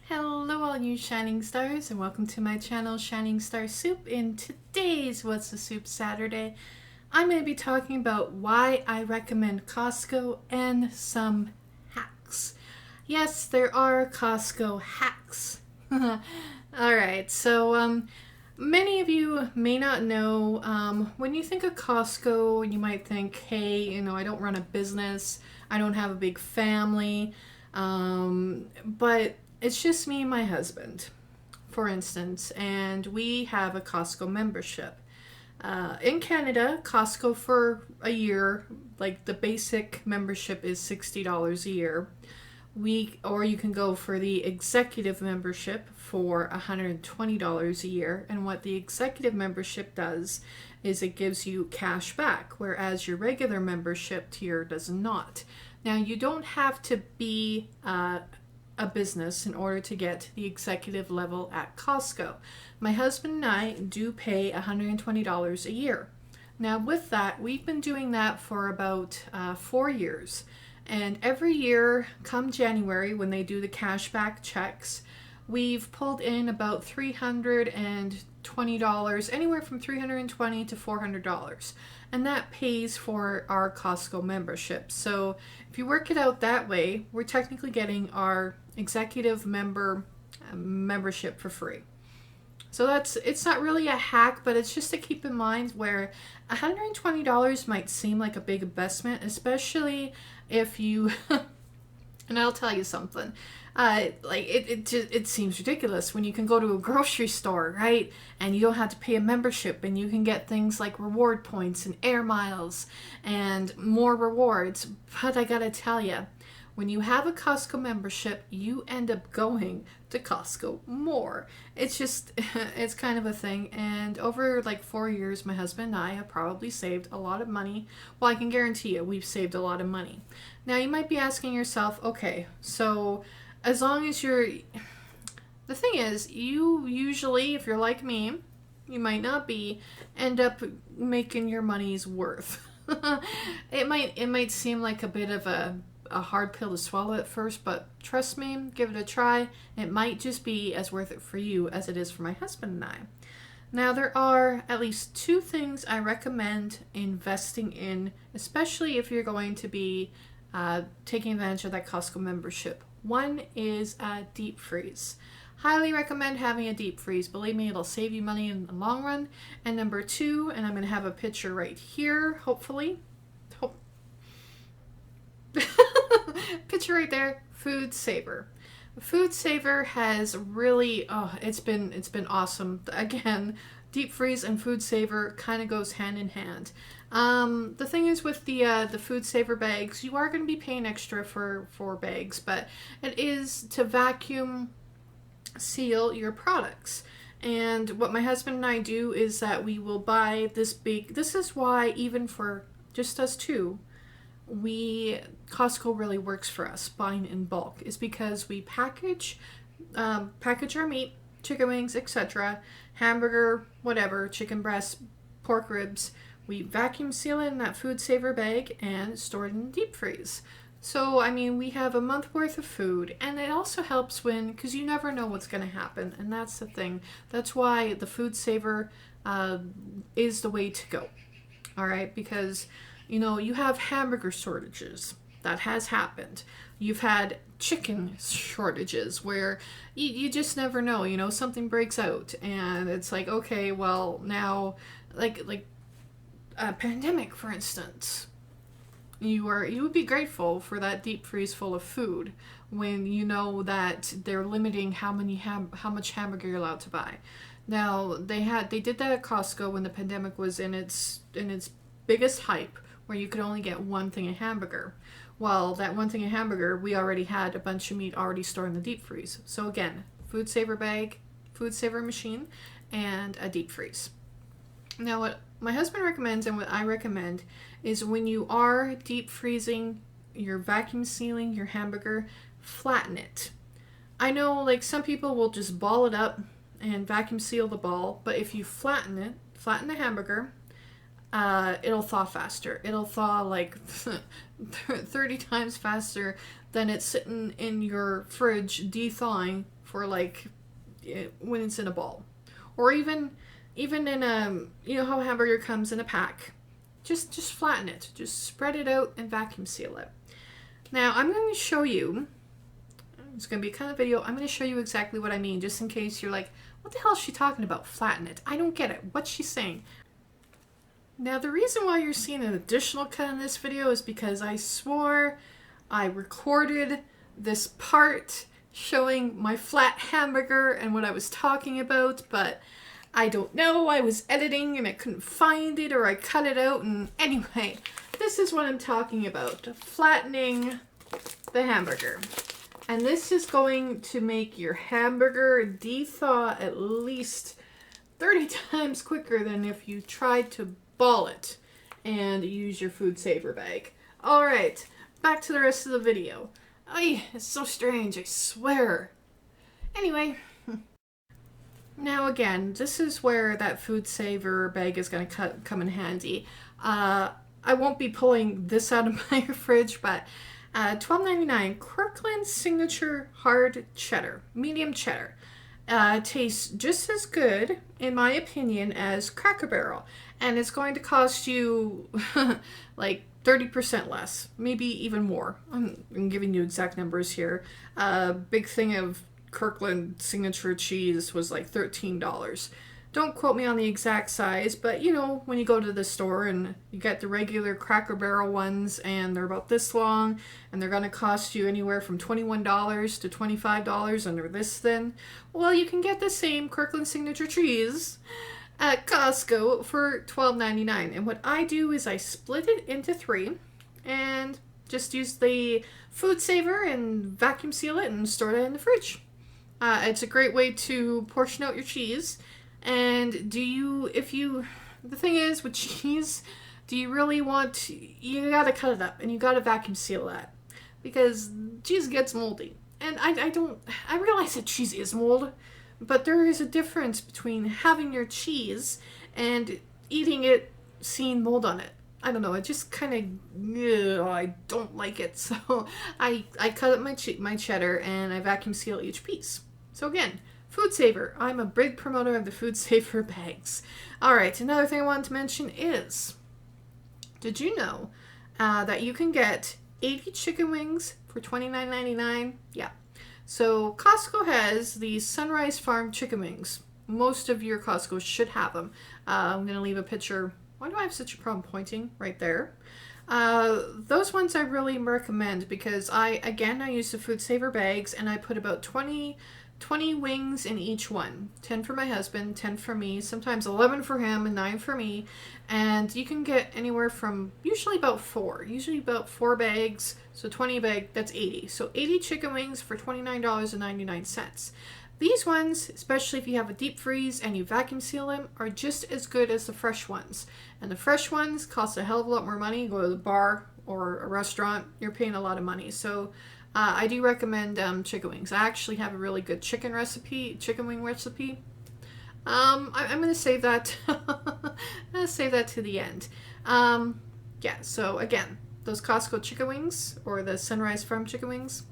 Hello all you shining stars and welcome to my channel Shining Star Soup. In today's What's the Soup Saturday, I'm going to be talking about why I recommend Costco and some hacks. Yes, there are Costco hacks. Alright, so many of you may not know, when you think of Costco, you might think, hey, I don't run a business, I don't have a big family, but it's just me and my husband, for instance, and we have a Costco membership. In Canada, Costco for a year, like the basic membership is $60 a year. Or you can go for the executive membership for $120 a year. And what the executive membership does is it gives you cash back, whereas your regular membership tier does not. Now, you don't have to be a business in order to get the executive level at Costco. My husband and I do pay $120 a year. Now, with that, we've been doing that for about 4 years. And every year, come January, when they do the cashback checks, we've pulled in about $320, anywhere from $320 to $400. And that pays for our Costco membership. So if you work it out that way, we're technically getting our executive membership for free. So it's not really a hack, but it's just to keep in mind where $120 might seem like a big investment, especially if you, and I'll tell you something, it seems ridiculous when you can go to a grocery store, right? And you don't have to pay a membership and you can get things like reward points and air miles and more rewards. But I gotta tell you, when you have a Costco membership, you end up going to Costco more. It's just, it's kind of a thing. And over like 4 years, my husband and I have probably saved a lot of money. Well, I can guarantee you we've saved a lot of money. Now, you might be asking yourself, okay, so as long as the thing is, you usually, if you're like me, you might not be, end up making your money's worth. It might seem like a bit of a hard pill to swallow at first, but trust me, give it a try. It might just be as worth it for you as it is for my husband and I. Now, there are at least 2 things I recommend investing in, especially if you're going to be taking advantage of that Costco membership. One is a deep freeze. Highly recommend having a deep freeze. Believe me, it'll save you money in the long run. And number 2, and I'm going to have a picture right here, hopefully. Picture right there, Food Saver. Food Saver has really, it's been awesome. Again, deep freeze and Food Saver kind of goes hand in hand. The thing is with the Food Saver bags, you are going to be paying extra for bags, but it is to vacuum seal your products. And what my husband and I do is that we will buy this is why even for just us two, Costco really works for us buying in bulk, is because we package our meat, chicken wings, etc., hamburger, whatever, chicken breast, pork ribs. We vacuum seal it in that Food Saver bag and store it in the deep freeze. So, I mean, we have a month worth of food, and it also helps because you never know what's going to happen, and that's the thing. That's why the Food Saver is the way to go. All right, because you have hamburger shortages. That has happened. You've had chicken shortages where you just never know. Something breaks out and it's like, okay, well, now, like a pandemic, for instance. You would be grateful for that deep freeze full of food when you know that they're limiting how much hamburger you're allowed to buy. Now, they did that at Costco when the pandemic was in its biggest hype, where you could only get one thing of hamburger. Well, that one thing of hamburger, we already had a bunch of meat already stored in the deep freeze. So again, Food Saver bag, Food Saver machine, and a deep freeze. Now, what my husband recommends and what I recommend is when you are deep freezing, you're vacuum sealing your hamburger, flatten it. I know, like, some people will just ball it up and vacuum seal the ball, but if you flatten the hamburger, it'll thaw faster. It'll thaw like 30 times faster than it's sitting in your fridge de-thawing for for like when it's in a ball, or even in a, you know how hamburger comes in a pack. Just flatten it, just spread it out and vacuum seal it. Now I'm going to show you. It's going to be a kind of video. I'm going to show you exactly what I mean, just in case you're like, what the hell is she talking about? Flatten it. I don't get it. What's she saying? Now, the reason why you're seeing an additional cut in this video is because I swore I recorded this part showing my flat hamburger and what I was talking about, but I don't know. I was editing and I couldn't find it, or I cut it out. And anyway, this is what I'm talking about. Flattening the hamburger. And this is going to make your hamburger de-thaw at least 30 times quicker than if you tried to ball it and use your food saver bag. Alright, back to the rest of the video. Ay, it's so strange, I swear. Anyway, now again, this is where that food saver bag is going to come in handy. I won't be pulling this out of my fridge, but $12.99 Kirkland Signature Hard Cheddar, medium cheddar. Tastes just as good, in my opinion, as Cracker Barrel. And it's going to cost you like 30% less, maybe even more. I'm giving you exact numbers here. Big thing of Kirkland Signature cheese was like $13. Don't quote me on the exact size, but you know, when you go to the store and you get the regular Cracker Barrel ones and they're about this long and they're going to cost you anywhere from $21 to $25 and they're this thin, well, you can get the same Kirkland Signature cheese at Costco for $12.99. And what I do is I split it into 3 and just use the food saver and vacuum seal it and store it in the fridge. It's a great way to portion out your cheese. And the thing is with cheese, do you really want, you gotta cut it up and you gotta vacuum seal that, because cheese gets moldy. And I realize that cheese is mold, but there is a difference between having your cheese and eating it seeing mold on it. I don't know, it just kind of, I don't like it. So I cut up my cheddar and I vacuum seal each piece. So again, food saver. I'm a big promoter of the food saver bags. Alright, another thing I wanted to mention is, did you know that you can get 80 chicken wings for $29.99? Yeah. So Costco has the Sunrise Farm chicken wings. Most of your Costco should have them. I'm going to leave a picture. Why do I have such a problem pointing? Right there. Those ones I really recommend because I use the food saver bags and I put about 20 wings in each one. 10 for my husband, 10 for me, sometimes 11 for him and 9 for me. And you can get anywhere from usually about 4 bags. So 20 a bag, that's 80. So 80 chicken wings for $29.99. These ones, especially if you have a deep freeze and you vacuum seal them, are just as good as the fresh ones. And the fresh ones cost a hell of a lot more money. You go to the bar or a restaurant, you're paying a lot of money. So I do recommend chicken wings. I actually have a really good chicken wing recipe. I'm going to save that. I'm going to save that to the end. Yeah, so again, those Costco chicken wings or the Sunrise Farm chicken wings,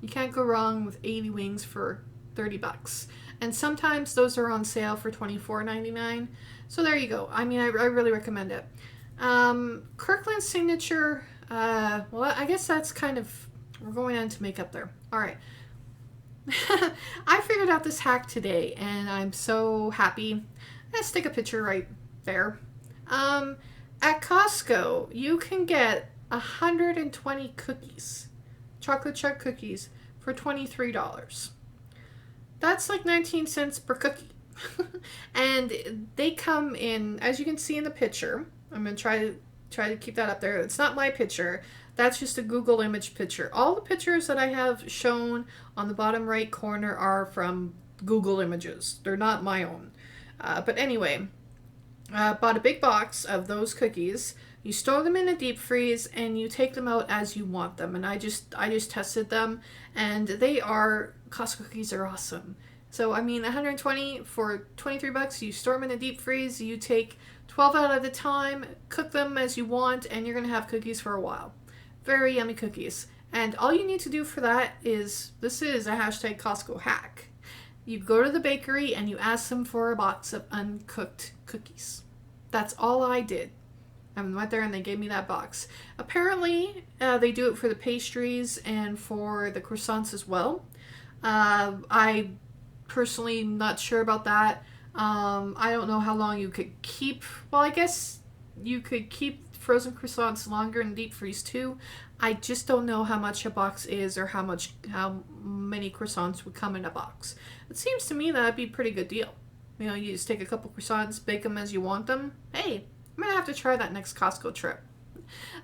you can't go wrong with 80 wings for $30. And sometimes those are on sale for $24.99. So there you go. I mean, I really recommend it. Kirkland Signature, well, I guess that's kind of, we're going on to makeup there. All right. I figured out this hack today and I'm so happy. Let's take a picture right there. At Costco, you can get 120 cookies, chocolate chip cookies, for $23. That's like 19 cents per cookie. And they come in, as you can see in the picture. I'm going to try to keep that up there. It's not my picture. That's just a Google image picture. All the pictures that I have shown on the bottom right corner are from Google Images. They're not my own. But anyway, bought a big box of those cookies. You store them in a deep freeze and you take them out as you want them. And I just tested them and Costco cookies are awesome. So I mean, 120 for $23, you store them in a deep freeze, you take 12 out at a time, cook them as you want, and you're going to have cookies for a while. Very yummy cookies. And all you need to do for that is, this is a hashtag Costco hack. You go to the bakery and you ask them for a box of uncooked cookies. That's all I did. I went there and they gave me that box. Apparently, they do it for the pastries and for the croissants as well. I personally am not sure about that. I don't know how long you could keep. Well, I guess you could keep frozen croissants longer in deep freeze too. I just don't know how much a box is or how many croissants would come in a box. It seems to me that'd be a pretty good deal. You know, you just take a couple croissants, bake them as you want them. Hey, I'm gonna have to try that next Costco trip.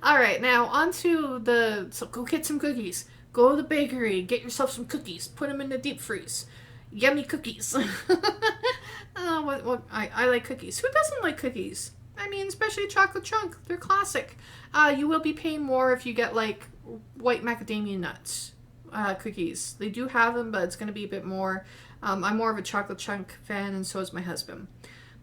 All right, now on to so go get some cookies. Go to the bakery, get yourself some cookies, put them in the deep freeze. Yummy cookies. I like cookies. Who doesn't like cookies? I mean, especially chocolate chunk. They're classic. You will be paying more if you get like white macadamia nuts cookies. They do have them, but it's going to be a bit more. I'm more of a chocolate chunk fan, and so is my husband.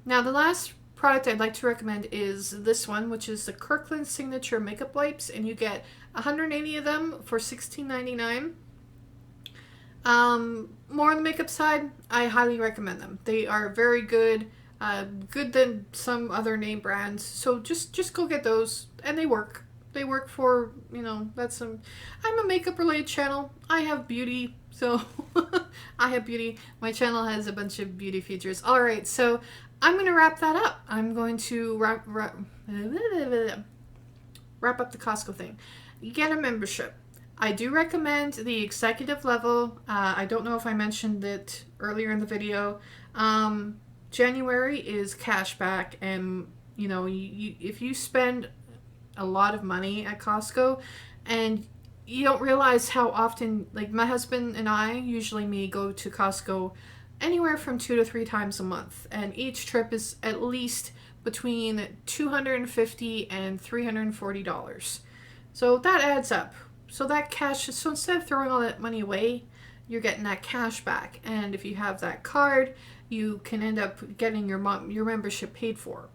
Now, the last product I'd like to recommend is this one, which is the Kirkland Signature Makeup Wipes, and you get 180 of them for $16.99. More on the makeup side, I highly recommend them. They are very good, good than some other name brands. So just go get those, and they work. They work for, you know, I'm a makeup related channel. I have beauty, so I have beauty. My channel has a bunch of beauty features. All right, so I'm going to wrap that up. I'm going to wrap up the Costco thing. You get a membership. I do recommend the executive level. I don't know if I mentioned it earlier in the video. January is cashback, and you know, if you spend a lot of money at Costco and you don't realize how often, like my husband and I, usually me, go to Costco anywhere from 2 to 3 times a month, and each trip is at least between $250 and $340. So that adds up. So that cash, so instead of throwing all that money away, you're getting that cash back. And if you have that card, you can end up getting your membership paid for,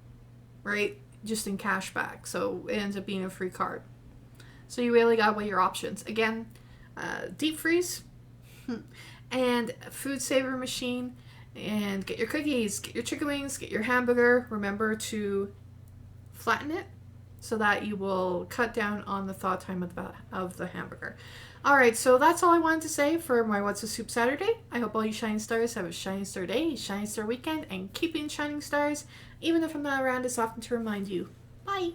right? Just in cash back. So it ends up being a free card. So you really got to weigh your options. Again, deep freeze and food saver machine, and get your cookies, get your chicken wings, get your hamburger. Remember to flatten it so that you will cut down on the thaw time of the hamburger. All right, so that's all I wanted to say for my What's a Soup Saturday. I hope all you shining stars have a shining star day, shining star weekend, and keep being shining stars, even if I'm not around as often to remind you. Bye.